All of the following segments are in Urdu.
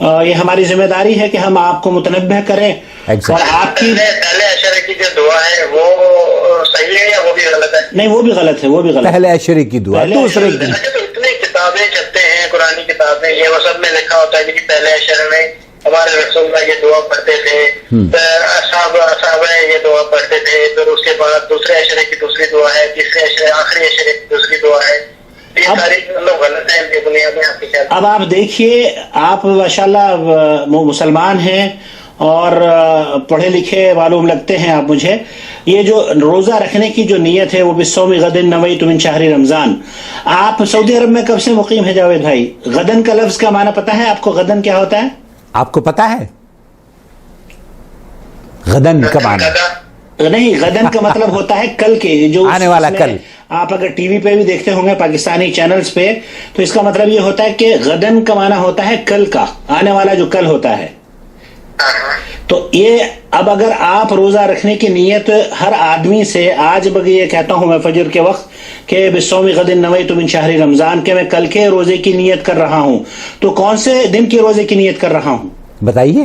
یہ ہماری ذمہ داری ہے کہ ہم آپ کو متنبہ کریں اور آپ کی پہلے اشرے کی جو دعا ہے وہ صحیح ہے یا وہ بھی غلط ہے؟ نہیں، وہ بھی غلط ہے، وہ بھی غلط ہے. پہلے اشرے کی دعا، دوسرے کی. اتنی کتابیں چھپتے ہیں قرآن کتابیں، یہ وہ سب میں لکھا ہوتا ہے کہ پہلے اشرے میں ہمارے رسول اللہ یہ دعا پڑھتے تھے، صحابہ یہ دعا پڑھتے تھے، پھر اس کے بعد دوسرے اشرے کی دوسری دعا ہے، تیسرے اشرے آخری اشرے کی دوسری دعا ہے. یہ ساری لوگ غلط ہیں ان کی بنیاد میں. آپ کی کیا؟ اب آپ دیکھیے، آپ ماشاءاللہ مسلمان ہیں اور پڑھے لکھے معلوم لگتے ہیں آپ مجھے. یہ جو روزہ رکھنے کی جو نیت ہے وہ بالصوم غد نویت من شہر رمضان. آپ سعودی عرب میں کب سے مقیم ہے جاوید بھائی؟ غدن کا لفظ کا معنی پتہ ہے آپ کو؟ غدن کیا ہوتا ہے آپ کو پتا ہے؟ غدن کا معنی نہیں، غدن کا مطلب ہوتا ہے کل کے، جو آنے والا کل. آپ اگر ٹی وی پہ بھی دیکھتے ہوں گے پاکستانی چینلز پہ، تو اس کا مطلب یہ ہوتا ہے کہ غدن کا معنی ہوتا ہے کل کا، آنے والا جو کل ہوتا ہے. تو یہ اب اگر آپ روزہ رکھنے کی نیت ہر آدمی سے، آج بگی یہ کہتا ہوں میں فجر کے وقت کہ بصوم غد نویت من شہر رمضان، کہ میں کل کے روزے کی نیت کر رہا ہوں، تو کون سے دن کی روزے کی نیت کر رہا ہوں بتائیے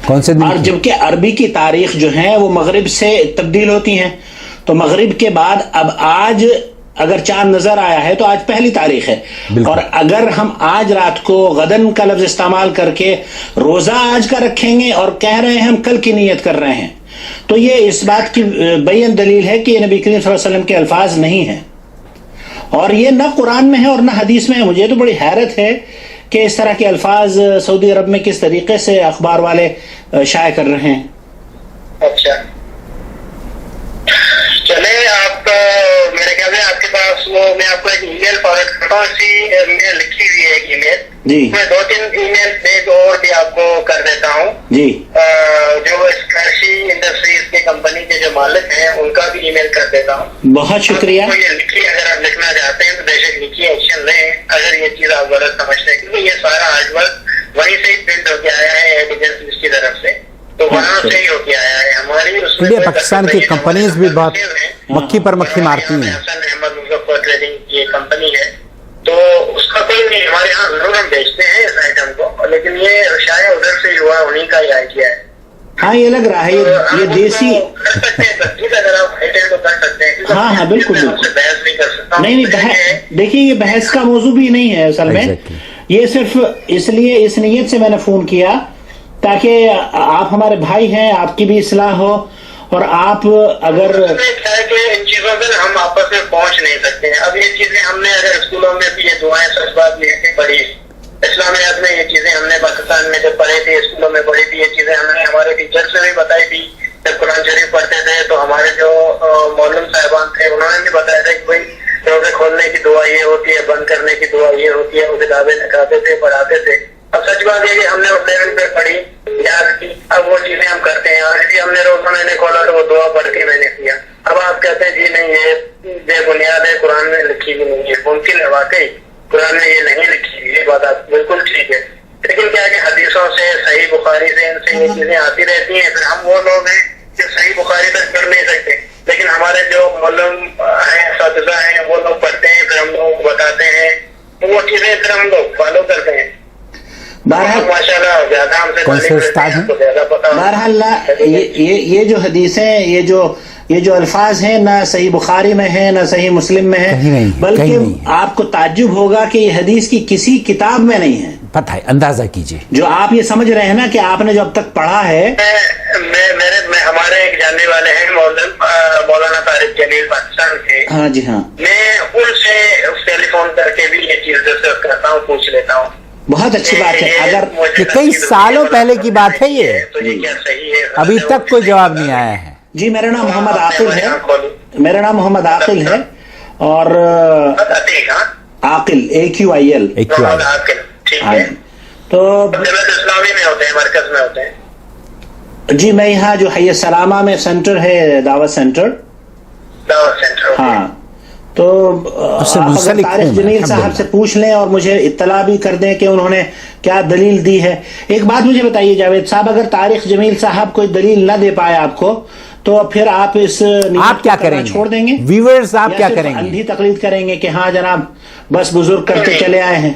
کون سے دن؟ اور جبکہ عربی کی تاریخ جو ہے وہ مغرب سے تبدیل ہوتی ہیں، تو مغرب کے بعد اب آج اگر چاند نظر آیا ہے تو آج پہلی تاریخ ہے، اور اگر ہم آج رات کو غدن کا لفظ استعمال کر کے روزہ آج کا رکھیں گے اور کہہ رہے ہیں ہم کل کی نیت کر رہے ہیں، تو یہ اس بات کی بین دلیل ہے کہ یہ نبی کریم صلی اللہ علیہ وسلم کے الفاظ نہیں ہیں، اور یہ نہ قرآن میں ہے اور نہ حدیث میں ہے. مجھے تو بڑی حیرت ہے کہ اس طرح کے الفاظ سعودی عرب میں کس طریقے سے اخبار والے شائع کر رہے ہیں. اچھا چلے، آپ میرے خیال میں آپ کے پاس وہ، میں آپ کو ایک ای میل فارورڈ کرتا ہوں، اسی لکھی ہوئی ہے ایک ای میل جی، میں 2-3 ای میل ایک اور بھی آپ کو کر دیتا ہوں جی. جو اسکرشی انڈسٹریز کی کمپنی کے جو مالک ہیں ان کا بھی ای میل کر دیتا ہوں. بہت شکریہ. یہ لکھی، اگر آپ لکھنا چاہتے ہیں تو بے شک لکھیے، ایکشن لیں اگر یہ چیز آپ غلط سمجھتے ہیں، کیونکہ یہ سارا آرٹ ورک وہیں سے ہی پرنٹ ہو کے آیا ہے ایجنسیز کی طرف سے، تو وہاں سے ہی ہو کے آیا ہے. ہماری اس میں پاکستان کی کمپنیز بھی بہت مکھی پر مکھی مارتی ہیں. حسن احمد مظفر ٹریڈنگ کی کمپنی ہے، تو اس کا کوئی نہیں، ہمارے یہاں ضرور ہم بیچتے ہیں اس آئٹم کو، لیکن یہ شاید ادھر سے ہوا، انہیں کا ہی آئیڈیا ہے. ہاں یہ لگ رہا ہے یہ دیسی کر سکتے ہیں تصدیق، اگر آپ چاہیں تو کر سکتے ہیں. ہاں بالکل بالکل، بحث نہیں کر سکتا. نہیں دیکھیے یہ بحث کا موضوع بھی نہیں ہے اصل میں، یہ صرف اس لیے اس نیت سے میں نے فون کیا تاکہ آپ ہمارے بھائی ہیں، آپ کی بھی اصلاح ہو، اور آپ اگر کیا ہے کہ ان چیزوں پہ ہم آپس میں پہنچ نہیں سکتے ہیں. اب یہ چیزیں ہم نے اگر اسکولوں میں بھی یہ دعائیں سچ بات لکھ کے پڑھی، اسلامیات میں یہ چیزیں ہم نے پاکستان میں جب پڑھی تھی، اسکولوں میں پڑھی تھی، یہ چیزیں ہم نے ہمارے ٹیچر سے بھی بتائی تھی. جب قرآن شریف پڑھتے تھے تو ہمارے جو مولم صاحبان تھے انہوں نے بھی بتایا تھا کہ بھائی روزے کھولنے کی دعا یہ ہوتی ہے، بند کرنے کی دعا یہ ہوتی ہے. وہ کتابیں نکالتے تھے، پڑھاتے تھے. اب سچ بات یہ کہ ہم نے اس لیول پہ پڑھی، یاد کی، اب وہ چیزیں ہم کرتے ہیں. آج بھی ہم نے روزہ میں نے کھولا تو وہ دعا پڑھ کے میں نے کیا. اب آپ کہتے ہیں جی نہیں یہ بے بنیاد ہے، قرآن میں لکھی بھی نہیں ہے. ممکن ہے واقعی قرآن میں یہ نہیں لکھی ہوئی، یہ بات آپ بالکل ٹھیک ہے، لیکن کیا کہ حدیثوں سے، صحیح بخاری سے، ان سے یہ چیزیں آتی رہتی ہیں. پھر ہم وہ لوگ ہیں جو صحیح بخاری تک پڑھ نہیں سکتے، لیکن ہمارے جو معلم ہیں، اساتذہ ہیں، وہ لوگ پڑھتے ہیں، پھر ہم لوگ بتاتے ہیں، وہ چیزیں پھر ہم لوگ فالو کرتے ہیں. بہرحال یہ جو حدیثیں، یہ جو الفاظ ہیں، نہ صحیح بخاری میں ہیں نہ صحیح مسلم میں ہیں، بلکہ آپ کو تعجب ہوگا کہ یہ حدیث کی کسی کتاب میں نہیں ہے. پتہ ہے، اندازہ کیجئے جو آپ یہ سمجھ رہے ہیں نا کہ آپ نے جو اب تک پڑھا ہے. میں ہمارے ایک جاننے والے ہیں مولانا طارق جلیل پاکستان کے، ہاں جی ہاں، میں ان سے ٹیلی فون کر کے بھی یہ چیز ڈسکس کرتا ہوں، پوچھ لیتا ہوں. بہت اچھی بات ہے. اگر کہ کئی سالوں پہلے کی بات ہے یہ، تو یہ کیا صحیح ہے؟ ابھی تک کوئی جواب نہیں آیا ہے. جی میرا نام محمد عاقل ہے، میرا نام محمد عاقل ہے، اور عاقل AQIL. ٹھیک ہے. تو اسلامی میں ہوتے ہیں، مرکز میں ہوتے ہیں. جی میں یہاں جو حی السلامہ میں سینٹر ہے، دعوت سینٹر، دعوت سینٹر. ہاں تو آپ اگر طارق جمیل صاحب سے پوچھ لیں اور مجھے اطلاع بھی کر دیں کہ انہوں نے کیا دلیل دی ہے. ایک بات مجھے بتائیے جاوید صاحب، اگر طارق جمیل صاحب کوئی دلیل نہ دے پائے آپ کو تو پھر آپ اس آپ کیا کریں گے؟ چھوڑ دیں گے ویورز آپ کیا کریں گے؟ اندھی تقلید کریں گے کہ ہاں جناب بس بزرگ کرتے چلے آئے ہیں؟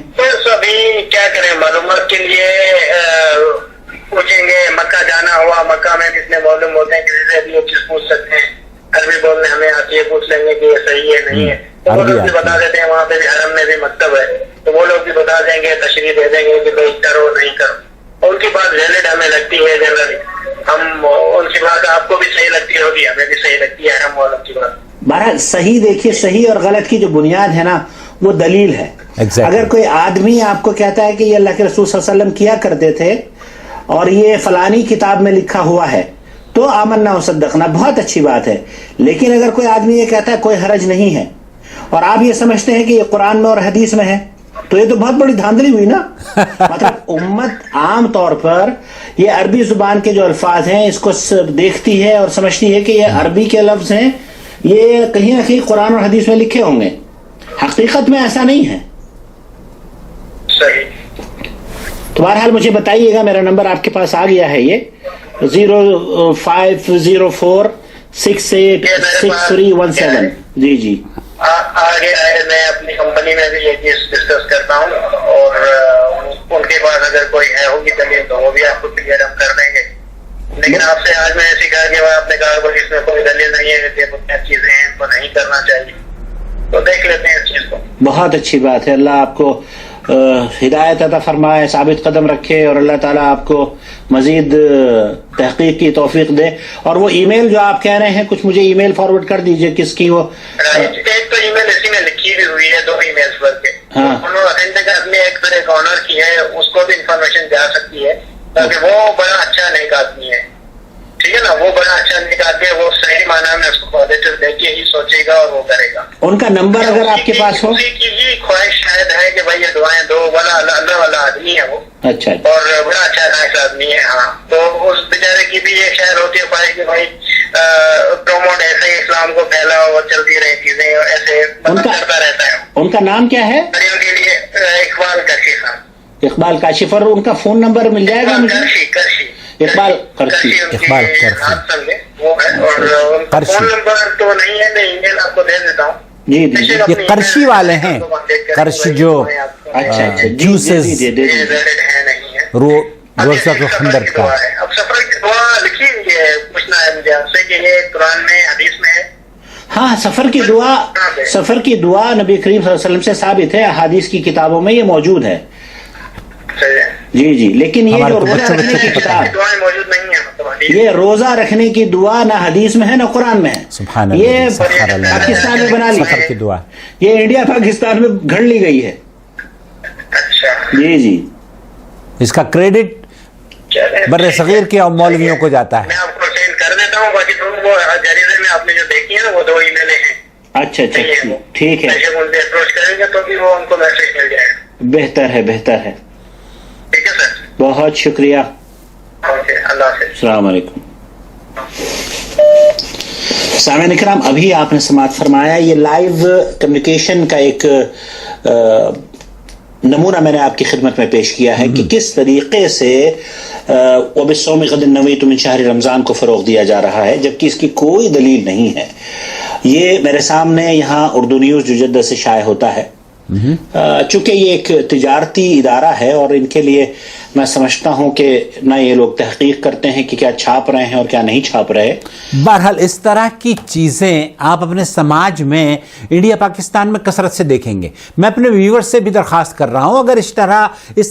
ابھی کیا کریں، معلومات کے لیے پوچھیں گے. مکہ جانا ہوا، مکہ میں جتنے معلوم ہوتے ہیں کسی سے بھی یہ چیز پوچھ سکتے ہیں. عربی بولنے ہمیں آتی ہے، پوچھ لیں گے کہ یہ صحیح ہے نہیں ہے، تو وہ لوگ بھی بتا دیتے ہیں. وہاں پہ بھی حرم میں بھی مکتب ہے تو وہ لوگ بھی بتا دیں گے، تشریح دے دیں گے کہ بھائی کرو نہیں کرو. ان کی بات ویلڈ ہمیں لگتی ہے جنرلی، ہم ان کی بات آپ کو بھی صحیح لگتی ہوگی، ہمیں بھی صحیح لگتی ہے حرم والوں کی بات. بہرحال صحیح دیکھیے، صحیح اور غلط کی جو بنیاد ہے نا وہ دلیل ہے. اگر کوئی آدمی آپ کو کہتا ہے کہ یہ اللہ کے رسول صلی اللہ علیہ وسلم کیا کرتے تھے اور یہ فلانی کتاب میں لکھا ہوا ہے تو آمنا و صدقنا، بہت اچھی بات ہے. لیکن اگر کوئی آدمی یہ کہتا ہے کوئی حرج نہیں ہے اور آپ یہ سمجھتے ہیں کہ یہ قرآن میں اور حدیث میں ہے تو یہ تو بہت بڑی دھاندلی ہوئی نا. مطلب امت عام طور پر یہ عربی زبان کے جو الفاظ ہیں اس کو دیکھتی ہے اور سمجھتی ہے کہ یہ عربی کے لفظ ہیں، یہ کہیں نہ کہیں قرآن اور حدیث میں لکھے ہوں گے. حقیقت میں ایسا نہیں ہے. صحیح. تو بہرحال مجھے بتائیے گا، میرا نمبر آپ کے پاس آ گیا ہے، یہ 0504686317. جی جی آگے میں اپنی کمپنی میں بھی یہ چیز ڈسکس کرتا ہوں اور ان کے پاس اگر کوئی ہے ہوگی دلیل تو وہ بھی آپ کو کلیئر ہم کر دیں گے. لیکن آپ سے آج میں نے سیکھا کہ آپ نے کہا کہ اس میں کوئی دلیل نہیں ہے، یہ چیزیں ہیں ان کو نہیں کرنا چاہیے، تو دیکھ لیتے ہیں اس چیز کو. بہت اچھی بات ہے. اللہ آپ کو ہدایت عطا فرمائے، ثابت قدم رکھے اور اللہ تعالیٰ آپ کو مزید تحقیق کی توفیق دے. اور وہ ای میل جو آپ کہہ رہے ہیں کچھ مجھے ای میل فارورڈ کر دیجئے، کس کی وہ؟ ایک تو ای میل اسی میں لکھی بھی ہوئی ہے، 2 ای میلز پر کے انہوں اتھینٹک آدمی ایک طرح ایک آنر کی ہے، اس کو بھی انفارمیشن جا سکتی ہے تاکہ وہ بڑا اچھا نیک آدمی ہے. ٹھیک ہے نا، وہ بڑا اچھا نیک آدمی ہے، وہ صحیح معنی میں اس کو پازیٹیو دیکھ کے ہی سوچے گا اور وہ کرے گا. ان کا نمبر اگر آپ کے پاس ہو؟ اسی کی ہی خواہش شاید ہے کہ بھائی یہ دعائیں دو، والا اللہ والا آدمی ہے وہ. اچھا. اور بڑا اچھا نائس آدمی ہے. ہاں، تو اس بیچارے کی بھی یہ شاید ہوتی ہے خواہش کہ بھائی پروموٹ ایسے ہی اسلام کو پھیلا اور چلتی رہی چیزیں ایسے کرتا رہتا ہے. ان کا نام کیا ہے؟ ان کے لیے اقبال کاشف. اقبال کاشف. اور ان کا فون نمبر مل جائے گا مجھے؟ کرشی اقبال کرشی. اقبال کرشی وہ ہے. اور ان کا فون نمبر تو نہیں ہے، میں ای میل آپ کو دے دیتا ہوں. جی جی، یہ کرشی والے ہیں، کرشی جو اچھا جوسز روزہ الخندق کا. اب سفر کی دعا لکھی ہوئی ہے، پوچھنا ہے مجھے آپ سے کہ یہ قرآن میں حدیث میں ہے؟ ہاں، سفر کی دعا نبی کریم صلی اللہ علیہ وسلم سے ثابت ہے، احادیث کی کتابوں میں یہ موجود ہے. جی جی، لیکن یہ جو روزہ رکھنے کی کتاب موجود نہیں ہے، یہ روزہ رکھنے کی دعا نہ حدیث میں ہے نہ قرآن میں ہے. یہ پاکستان میں بنا لی ہے، دعا یہ انڈیا پاکستان میں گھڑ لی گئی ہے. اچھا. جی جی، اس کا کریڈٹ بر صغیر کے اور مولویوں کو جاتا ہے. میں آپ کو سینڈ کر دیتا ہوں، باقی وہ جریدے میں آپ نے جو دیکھی ہے نا وہ 2 ای میلیں ہیں. اچھا اچھا، ٹھیک ہے. ان سے اپروچ کریں گے تو بھی وہ ان کو میسج مل جائے گا. بہتر ہے، بہتر ہے. ٹھیک ہے سر، بہت شکریہ. اوکے، اللہ حافظ. السلام علیکم. سامعین اکرام، ابھی آپ نے سماعت فرمایا یہ لائیو کمیونیکیشن کا ایک نمونہ میں نے آپ کی خدمت میں پیش کیا ہے کہ کس طریقے سے وَبِالصَّوْمِ غَدٍ نَوَيْتُ مِنْ شَهْرِ رمضان کو فروغ دیا جا رہا ہے جبکہ اس کی کوئی دلیل نہیں ہے. یہ میرے سامنے یہاں اردو نیوز جو جدہ سے شائع ہوتا ہے، چونکہ یہ ایک تجارتی ادارہ ہے اور ان کے لیے میں سمجھتا ہوں کہ نہ یہ لوگ تحقیق کرتے ہیں کہ کیا چھاپ رہے ہیں اور کیا نہیں چھاپ رہے. بہرحال اس طرح کی چیزیں آپ اپنے سماج میں انڈیا پاکستان میں کثرت سے دیکھیں گے. میں اپنے ویورز سے بھی درخواست کر رہا ہوں، اگر اس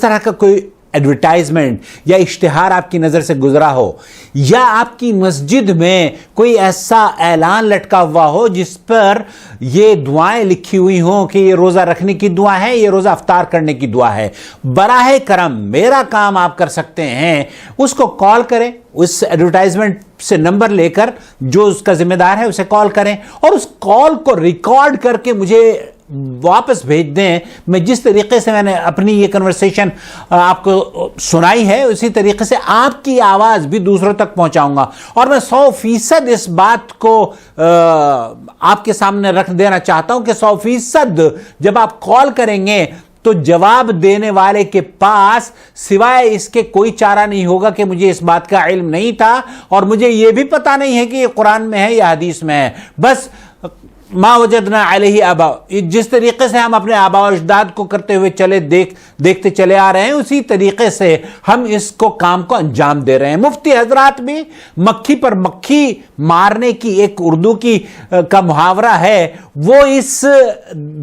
طرح کا کوئی ایڈورٹائزمنٹ یا اشتہار آپ کی نظر سے گزرا ہو یا آپ کی مسجد میں کوئی ایسا اعلان لٹکا ہوا ہو جس پر یہ دعائیں لکھی ہوئی ہوں کہ یہ روزہ رکھنے کی دعا ہے، یہ روزہ افطار کرنے کی دعا ہے، براہ کرم میرا کام آپ کر سکتے ہیں، اس کو کال کریں، اس ایڈورٹائزمنٹ سے نمبر لے کر جو اس کا ذمہ دار ہے اسے کال کریں اور اس کال کو ریکارڈ کر کے مجھے واپس بھیج دیں. میں جس طریقے سے میں نے اپنی یہ کنورسیشن آپ کو سنائی ہے اسی طریقے سے آپ کی آواز بھی دوسروں تک پہنچاؤں گا, اور میں 100% اس بات کو آپ کے سامنے رکھ دینا چاہتا ہوں کہ 100% جب آپ کال کریں گے تو جواب دینے والے کے پاس سوائے اس کے کوئی چارہ نہیں ہوگا کہ مجھے اس بات کا علم نہیں تھا اور مجھے یہ بھی پتا نہیں ہے کہ یہ قرآن میں ہے یا حدیث میں ہے. بس ما وجدنا علیہ آبا, جس طریقے سے ہم اپنے آبا و اجداد کو کرتے ہوئے دیکھتے چلے آ رہے ہیں اسی طریقے سے ہم اس کام کو انجام دے رہے ہیں. مفتی حضرات بھی مکھی پر مکھی مارنے کی ایک اردو کا محاورہ ہے, وہ اس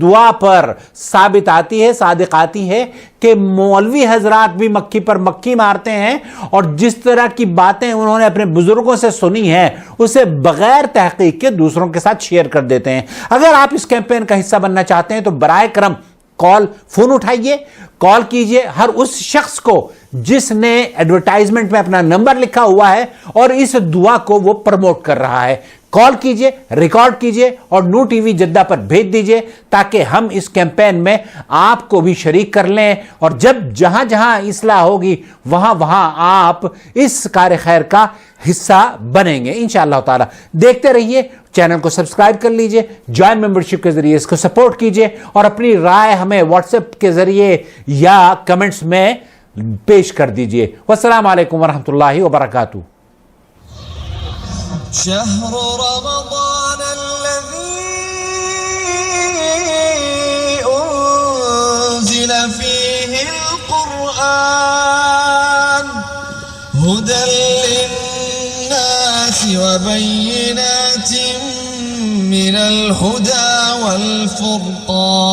دعا پر ثابت آتی ہے, صادق آتی ہے کہ مولوی حضرات بھی مکھی پر مکھی مارتے ہیں اور جس طرح کی باتیں انہوں نے اپنے بزرگوں سے سنی ہے اسے بغیر تحقیق کے دوسروں کے ساتھ شیئر کر دیتے ہیں. اگر آپ اس کیمپین کا حصہ بننا چاہتے ہیں تو برائے کرم فون اٹھائیے, کال کیجئے ہر اس شخص کو جس نے ایڈورٹائزمنٹ میں اپنا نمبر لکھا ہوا ہے اور اس دعا کو وہ پروموٹ کر رہا ہے. کال کیجئے, ریکارڈ کیجئے اور نو ٹی وی جدہ پر بھیج دیجئے تاکہ ہم اس کیمپین میں آپ کو بھی شریک کر لیں, اور جہاں جہاں اصلاح ہوگی وہاں آپ اس کار خیر کا حصہ بنیں گے انشاءاللہ تعالی. دیکھتے رہیے, چینل کو سبسکرائب کر لیجئے, جوائن ممبرشپ کے ذریعے اس کو سپورٹ کیجئے اور اپنی رائے ہمیں واٹس ایپ کے ذریعے یا کمنٹس میں پیش کر دیجئے. والسلام علیکم ورحمۃ اللہ وبرکاتہ. شهر رمضان الذي أنزل فيه القرآن هدى للناس وبينات من الهدى والفرقان